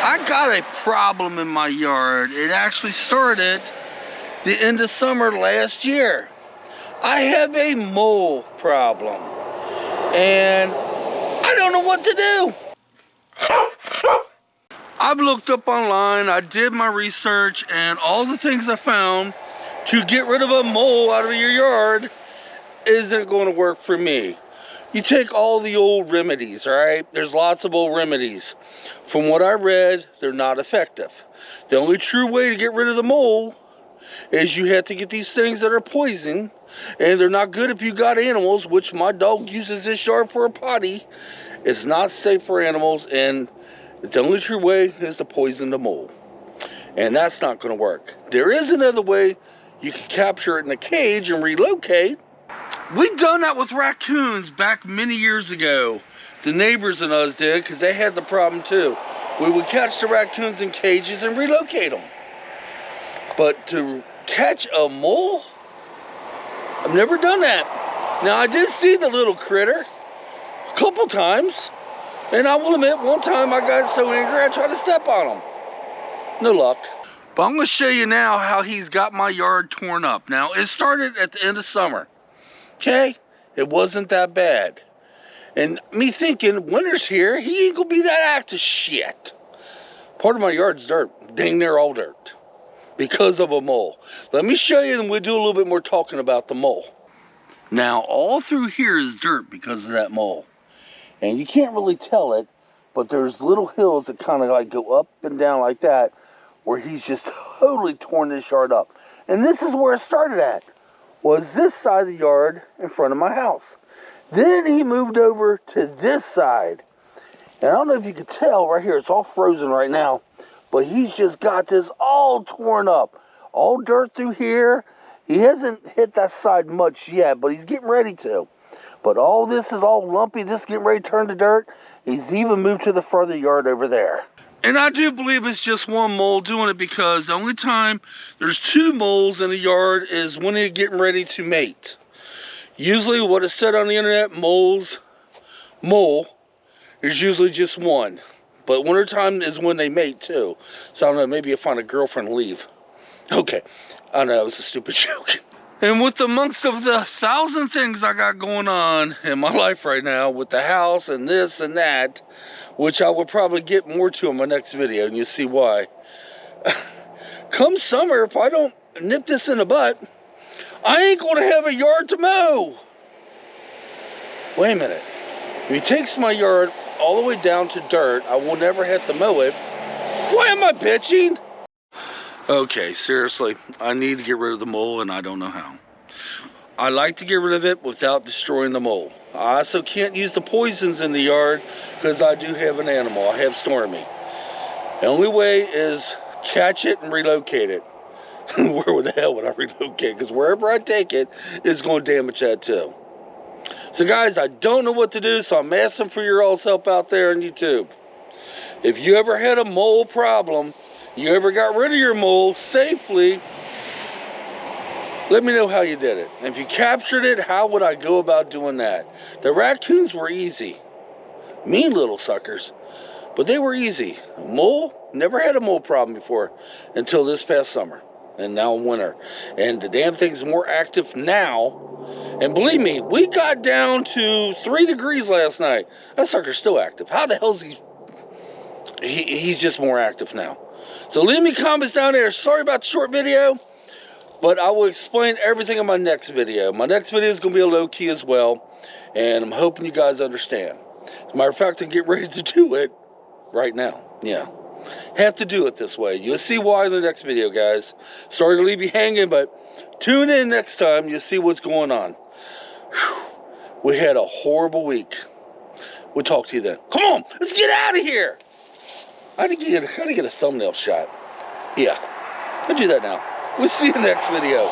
I got a problem in my yard. It actually started the end of summer last year. I have a mole problem, and I don't know what to do. I've looked up online, I did my research, and all the things I found to get rid of a mole out of your yard isn't going to work for me. You take all the old remedies, all right? There's lots of old remedies. From what I read, they're not effective. The only true way to get rid of the mole is you have to get these things that are poison, and they're not good if you got animals, which my dog uses this yard for a potty. It's not safe for animals, and the only true way is to poison the mole. And that's not going to work. There is another way. You can capture it in a cage and relocate. We done that with raccoons back many years ago. The neighbors and us did, because they had the problem too. We would catch the raccoons in cages and relocate them. But to catch a mole, I've never done that. Now, I did see the little critter a couple times, and I will admit, one time I got so angry I tried to step on him. No luck. But I'm going to show you now how he's got my yard torn up. Now, it started at the end of summer. Okay? It wasn't that bad. And me thinking, winter's here, he ain't going to be that active. Shit. Part of my yard's dirt. Dang near all dirt. Because of a mole. Let me show you, and we'll do a little bit more talking about the mole. Now, all through here is dirt because of that mole. And you can't really tell it, but there's little hills that kind of like go up and down like that, where he's just totally torn this yard up. And this is where it started at, was this side of the yard in front of my house. Then he moved over to this side. And I don't know if you can tell right here, it's all frozen right now, but he's just got this all torn up. All dirt through here. He hasn't hit that side much yet, but he's getting ready to. But all this is all lumpy. This is getting ready to turn to dirt. He's even moved to the further yard over there. And I do believe it's just one mole doing it, because the only time there's two moles in the yard is when they're getting ready to mate. Usually what is said on the internet, mole, is usually just one. But wintertime is when they mate too. So I don't know, maybe you'll find a girlfriend and leave. Okay, I know, it was a stupid joke. And with amongst of the 1,000 things I got going on in my life right now, with the house and this and that, which I will probably get more to in my next video, and you'll see why. Come summer, if I don't nip this in the butt, I ain't going to have a yard to mow. Wait a minute. If he takes my yard all the way down to dirt, I will never have to mow it. Why am I bitching? Okay, seriously, I need to get rid of the mole, and I don't know how. I like to get rid of it without destroying the mole. I also can't use the poisons in the yard because I do have an animal. I have Stormy. The only way is catch it and relocate it. Where the hell would I relocate? Because wherever I take it is going to damage that too. So guys, I don't know what to do, so I'm asking for your all's help out there on YouTube. If you ever had a mole problem, you ever got rid of your mole safely, let me know how you did it. And if you captured it, how would I go about doing that? The raccoons were easy. Mean little suckers. But they were easy. Mole, never had a mole problem before until this past summer. And now winter. And the damn thing's more active now. And believe me, we got down to 3 degrees last night. That sucker's still active. How the hell is he? He's just more active now. So leave me comments down there. Sorry about the short video, but I will explain everything in my next video. My next video is going to be a low key as well, and I'm hoping you guys understand. As a matter of fact, I'm getting ready to do it right now. Yeah. Have to do it this way. You'll see why in the next video, guys. Sorry to leave you hanging, but tune in next time. You'll see what's going on. Whew. We had a horrible week. We'll talk to you then. Come on, let's get out of here. I gotta get a thumbnail shot. Yeah, I'll do that now. We'll see you next video.